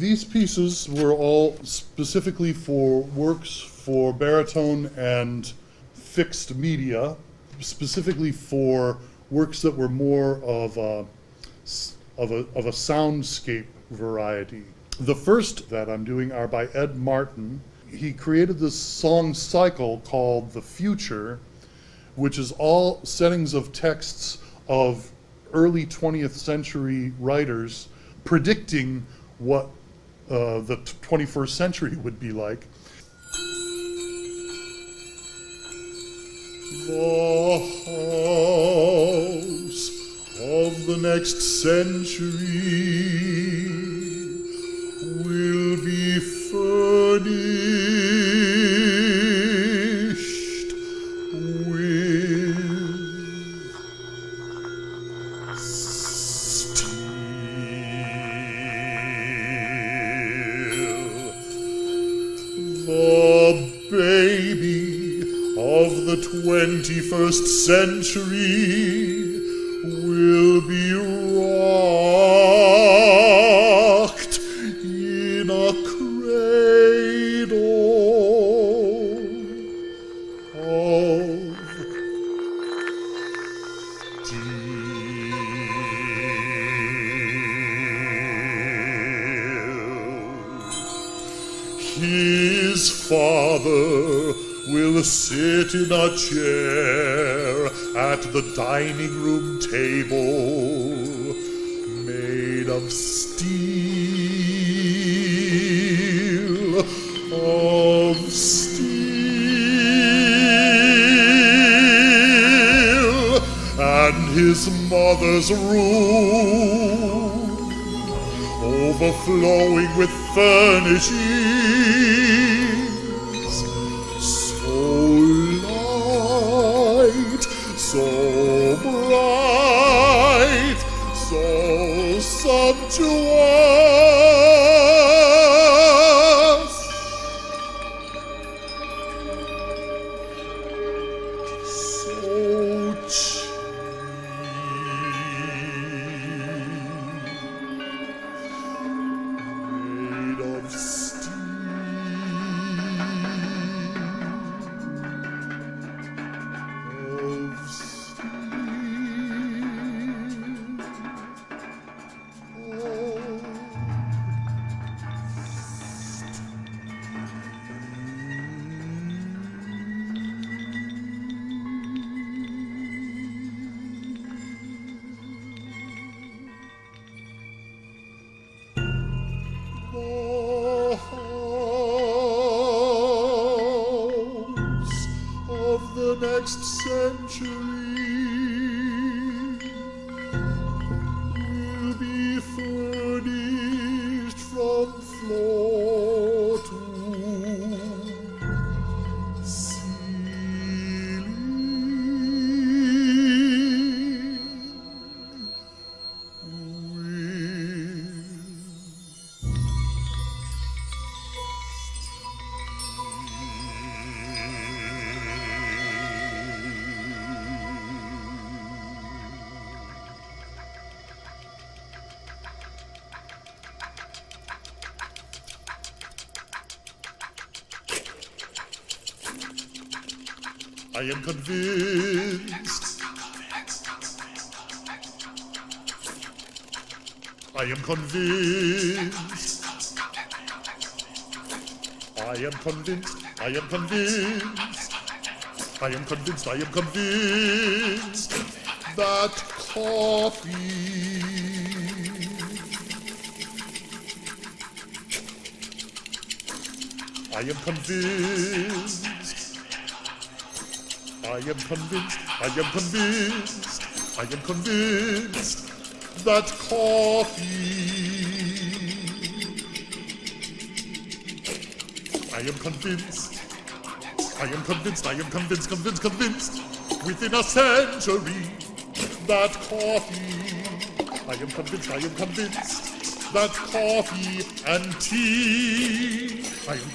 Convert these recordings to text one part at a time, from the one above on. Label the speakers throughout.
Speaker 1: These pieces were all specifically for works for baritone and fixed media, specifically for works that were more of a soundscape variety. The first that I'm doing are by Ed Martin. He created this song cycle called The Future, which is all settings of texts of early 20th century writers predicting what the 21st century would be like. The house of the next century will be furnished with steel. The baby of the 21st century will be rocked in a cradle of steel. His father will sit in a chair at the dining room table made of steel, and his mother's room overflowing with furnishings so bright, so sumptuous, so cheap, made of steel. Next century will be furnished from floor to ceiling I am convinced. I am convinced. I am convinced. I am convinced. I am convinced. I am convinced that coffee I am convinced. I am convinced, I am convinced, I am convinced that coffee. I am convinced, I am convinced, I am convinced, convinced, within a century that coffee. I am convinced, that coffee and tea. I am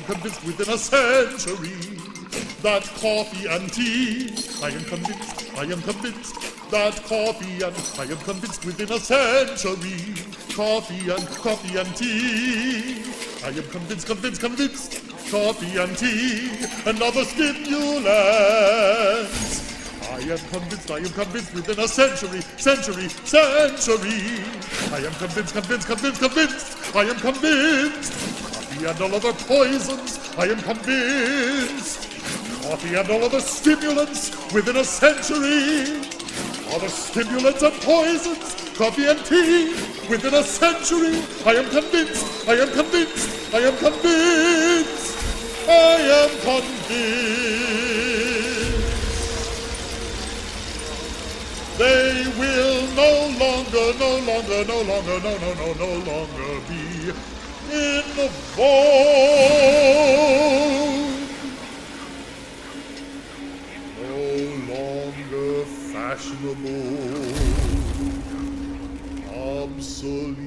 Speaker 1: convinced within a century that coffee and tea. I am convinced that coffee and I am convinced within a century coffee and tea. I am convinced, convinced, convinced. Coffee and tea and other stimulants. I am convinced within a century. I am convinced. I am convinced. Coffee and all other poisons. I am convinced. Coffee and all other stimulants within a century. Other stimulants and poisons. Coffee and tea within a century. I am convinced. I am convinced. I am convinced. I am convinced. They will no longer be in the vogue. No longer fashionable, obsolete.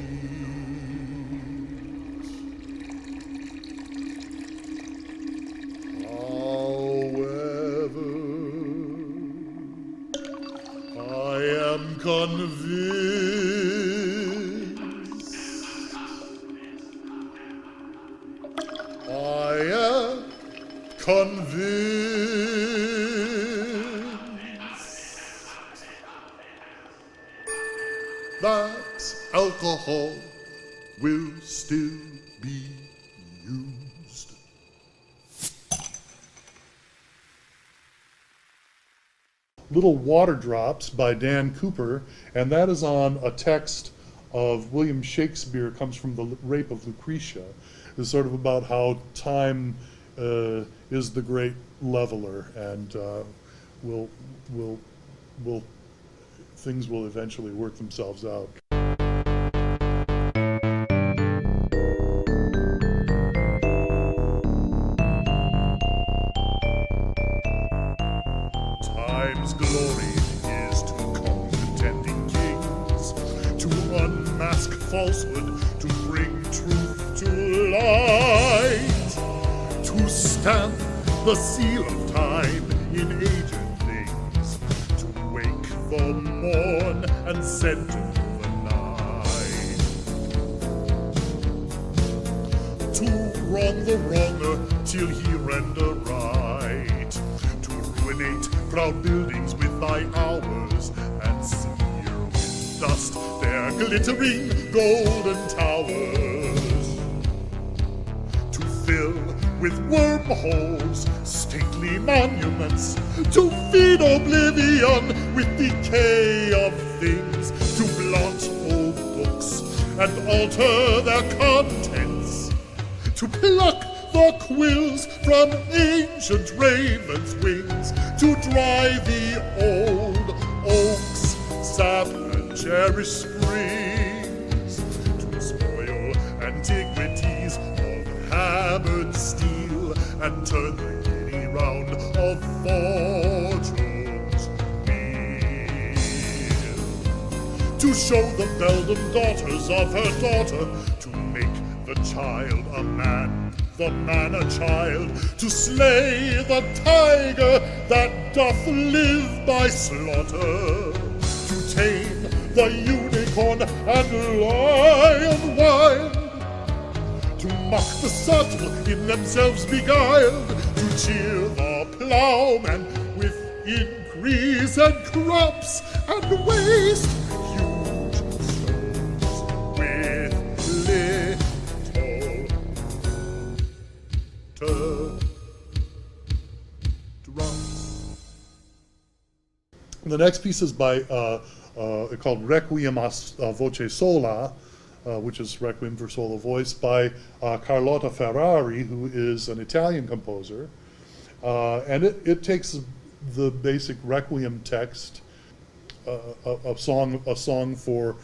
Speaker 1: However, I am convinced. I am convinced that alcohol will still be used. Little Water Drops by Dan Cooper, and that is on a text of William Shakespeare, comes from The Rape of Lucretia. It's sort of about how time is the great leveler, and things will eventually work themselves out. Time's glory is to call contending kings, to unmask falsehood, to bring truth to light, to stamp the seal of time in aged things, to wake the morn and send to the night, to wrong the wronger till he render right, to ruinate proud buildings with thy hours, and smear with dust their glittering golden towers, to fill with wormholes stately monuments, to feed oblivion with decay of things, to blot old books and alter their contents, to pluck the quills from ancient ravens' wings, to dry the old oak's sap and cherish springs, to spoil antiquities of hammered steel, and turn the giddy round of fortune's wheel, to show the beldam daughters of her daughter, to make the child a man, the man a child, to slay the tiger that doth live by slaughter, to tame the unicorn and lion wild, to mock the subtle in themselves beguiled, to cheer the plowman with increase and crops, and waste huge stones with little drops. The next piece is by called Requiem a Voce Sola, which is Requiem for Solo Voice, by Carlotta Ferrari, who is an Italian composer. And it takes the basic Requiem text, a song for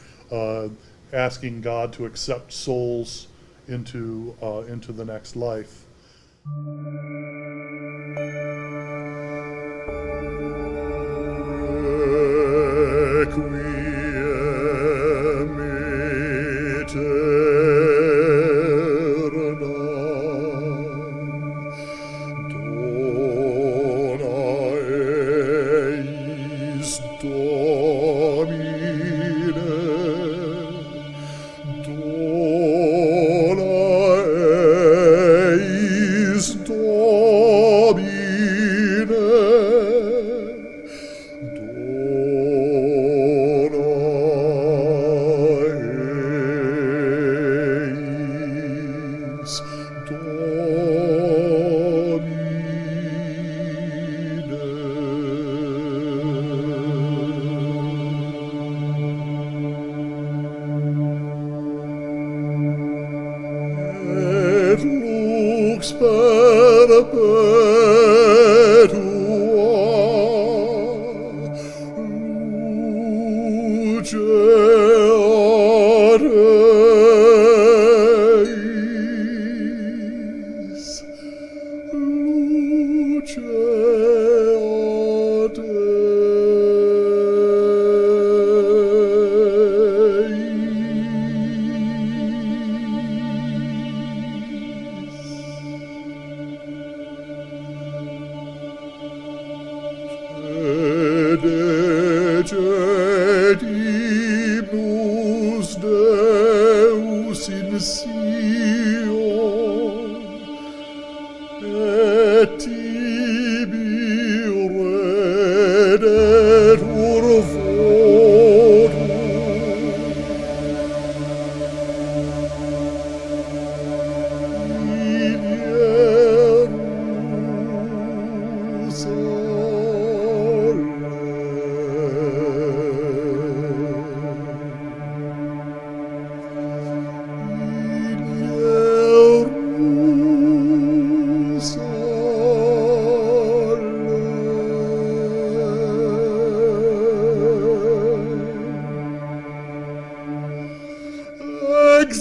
Speaker 1: asking God to accept souls into the next life. lux perpetua, luce ateis, luce Himnus Deus in Sion, et tibi redetur votum. In et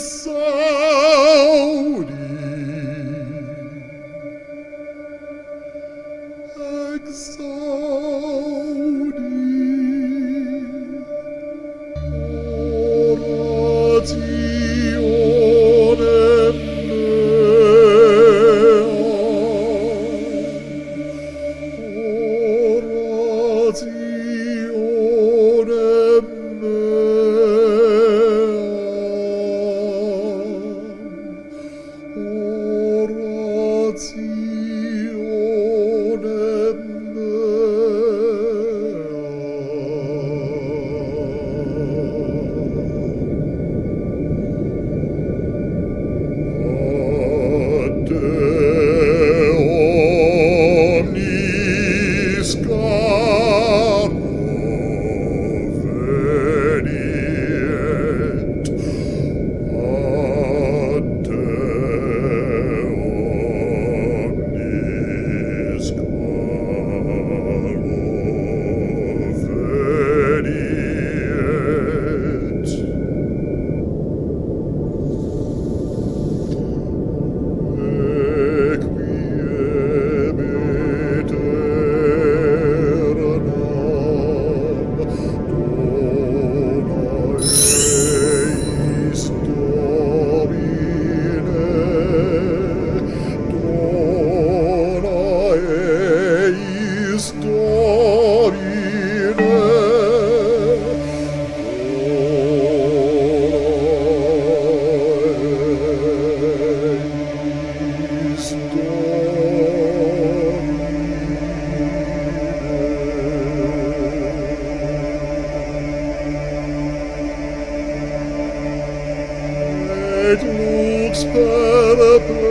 Speaker 1: lux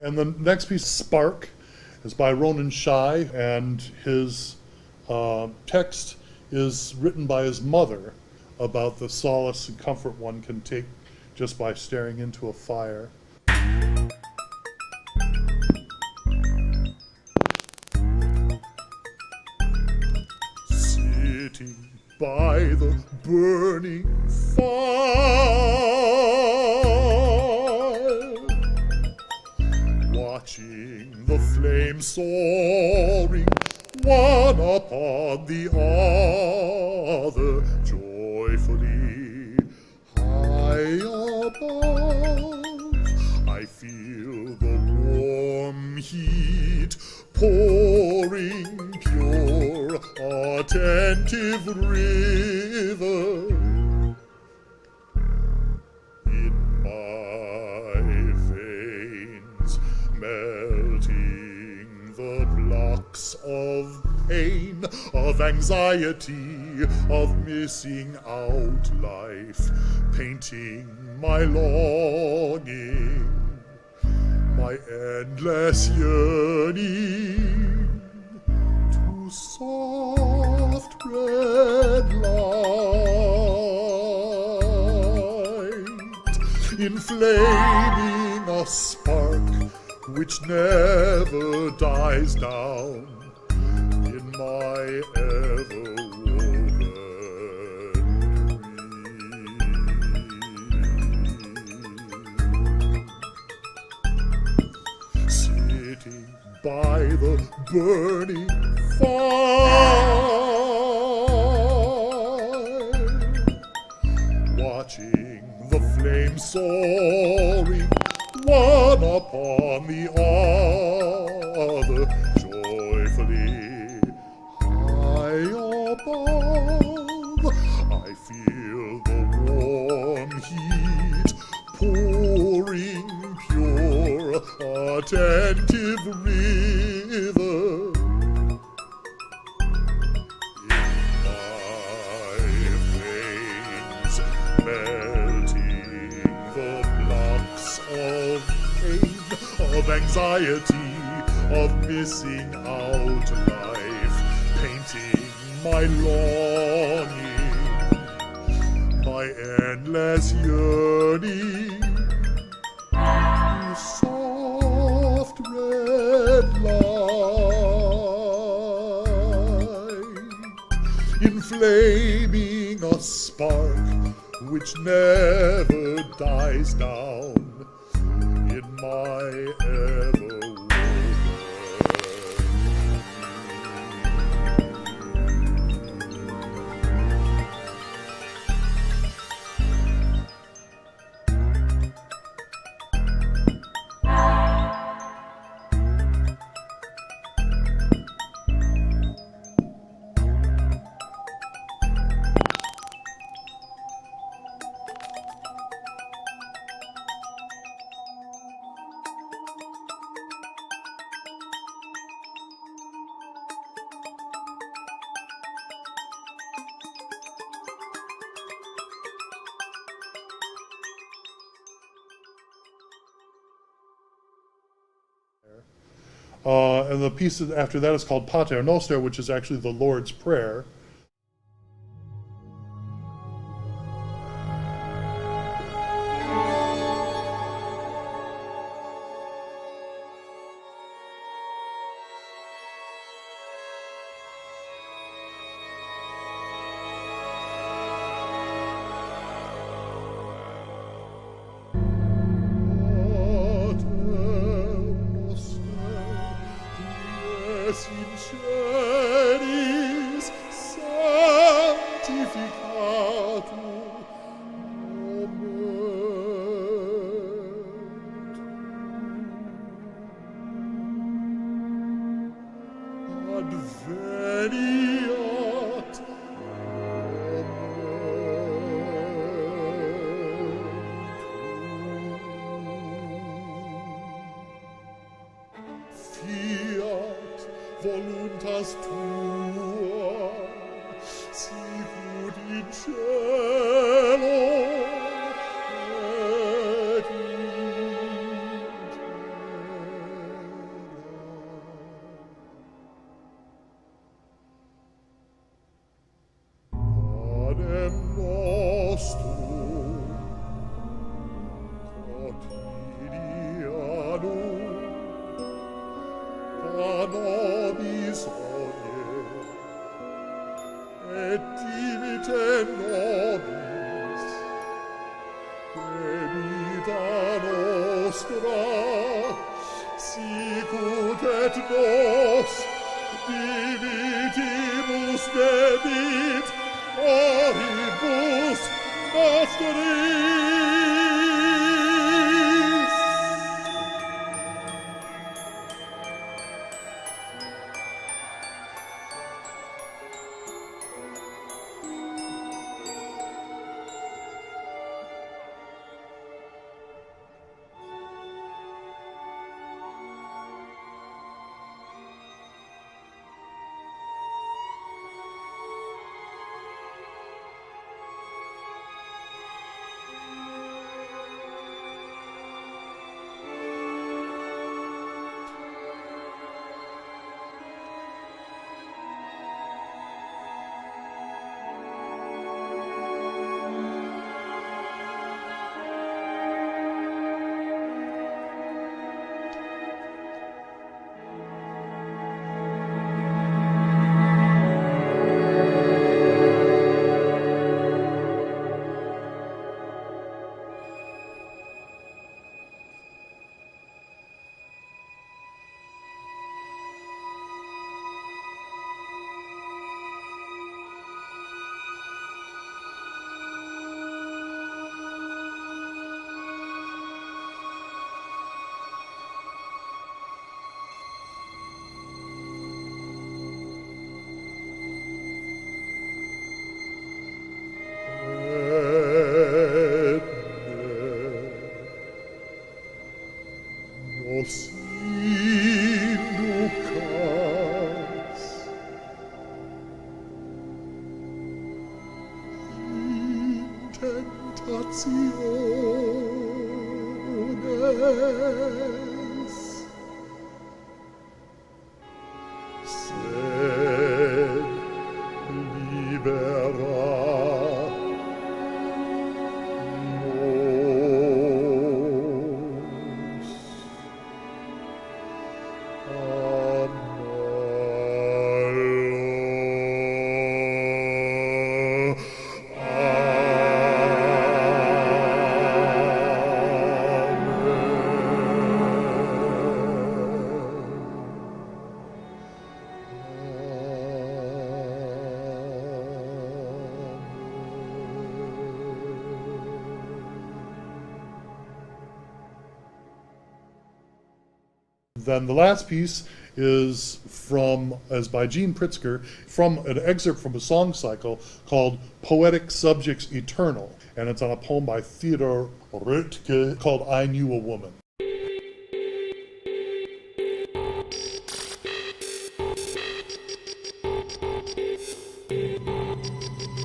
Speaker 1: And the next piece, Spark, is by Ronan Shai, and his text is written by his mother about the solace and comfort one can take just by staring into a fire. Sitting by the burning fire, watching the flames soaring one upon the other, joyfully high above, I feel the warmth attentive river in my veins, melting the blocks of pain, of anxiety, of missing out life, painting my longing, my endless yearning to soft red light, inflaming a spark which never dies down in my ever-woven dream. Sitting by the burning fire, watching the flames soaring one upon the other, joyfully high above. I feel the warm heat pouring pure, attentive river in my veins, melting the blocks of pain, of anxiety, of missing out life, painting my longing, my endless yearning to soft red light, inflaming a spark which never dies down in my ever-woven and the piece after that is called Pater Noster, which is actually the Lord's Prayer. Voluntas tua, sicut in cielo et in terra. Panem nostrum quotidianum da nobis hodie, et dimite nobis debita nostra, sicut et nos dimittimus debit oribus nostris. Lucas, tentationes, sed libera Then the last piece is by Jean Pritzker, from an excerpt from a song cycle called Poetic Subjects Eternal, and it's on a poem by Theodor Roethke called I Knew a Woman.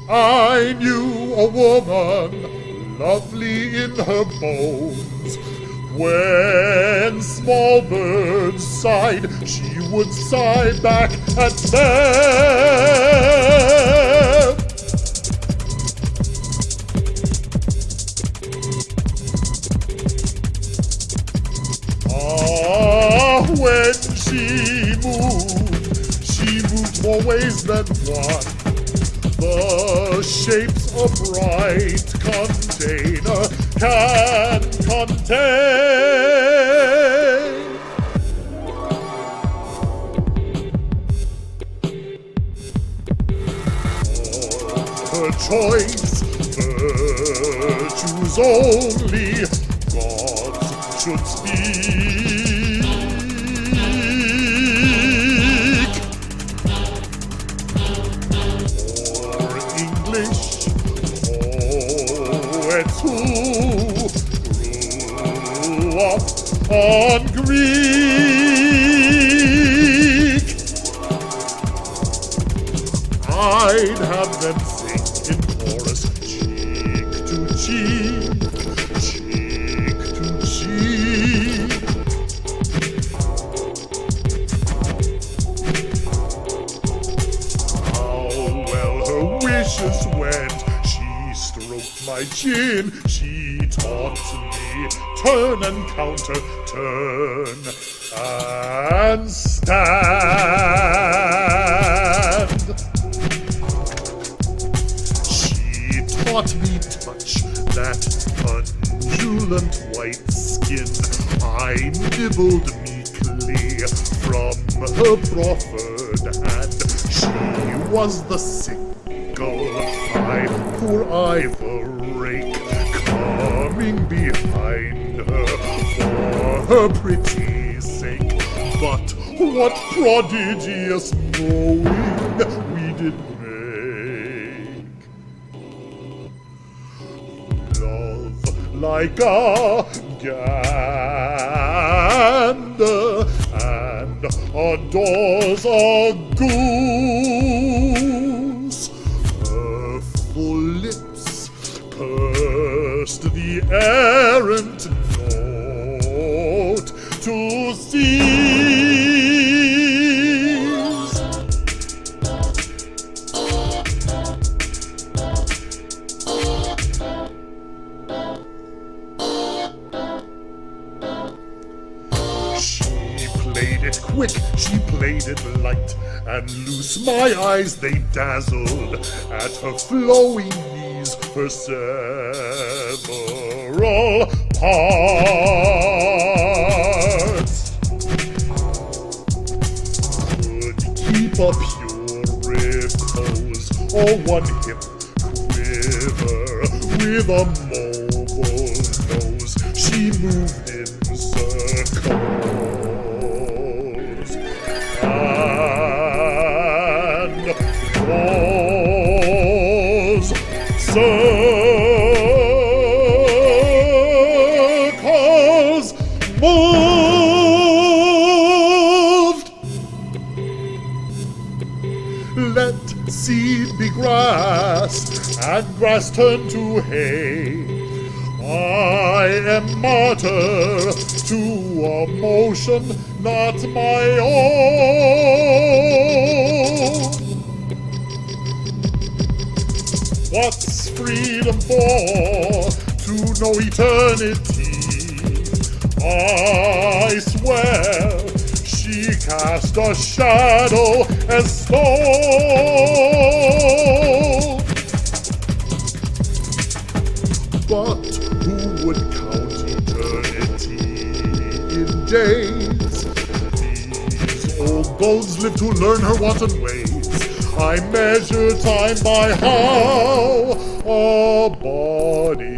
Speaker 1: I knew a woman, lovely in her bones. When small birds sighed, she would sigh back at them. Ah, when she moved more ways than one. The shape's a bright container can contain. Her choice, virtues only, gods should speak. Or English poets who grew up on Greek. I'd have them sing in chorus, cheek to cheek, cheek to cheek. How well her wishes went. She stroked my chin, she taught me turn and counter, turn and stand. She taught me touch, that undulant white skin. I nibbled meekly from her proffered hand. She was the sickle, I poor ivor rake, coming behind her for her pretty sake. But what prodigious mowing we did make. Love like a gander and adores a goose. Her full lips pursed the errant note to seize. She played it quick, she played it light, and loose my eyes they dazzled at her flowing knees, her several parts. Could keep a pure repose or one hip quiver with a mobile nose. She moved in circles and those circles move. seed be grass, and grass turn to hay. I am martyr to a motion not my own. What's freedom for? To know eternity. I swear she cast a shadow as stone. But who would count eternity in days? These old bones live to learn her wanton ways. I measure time by how a body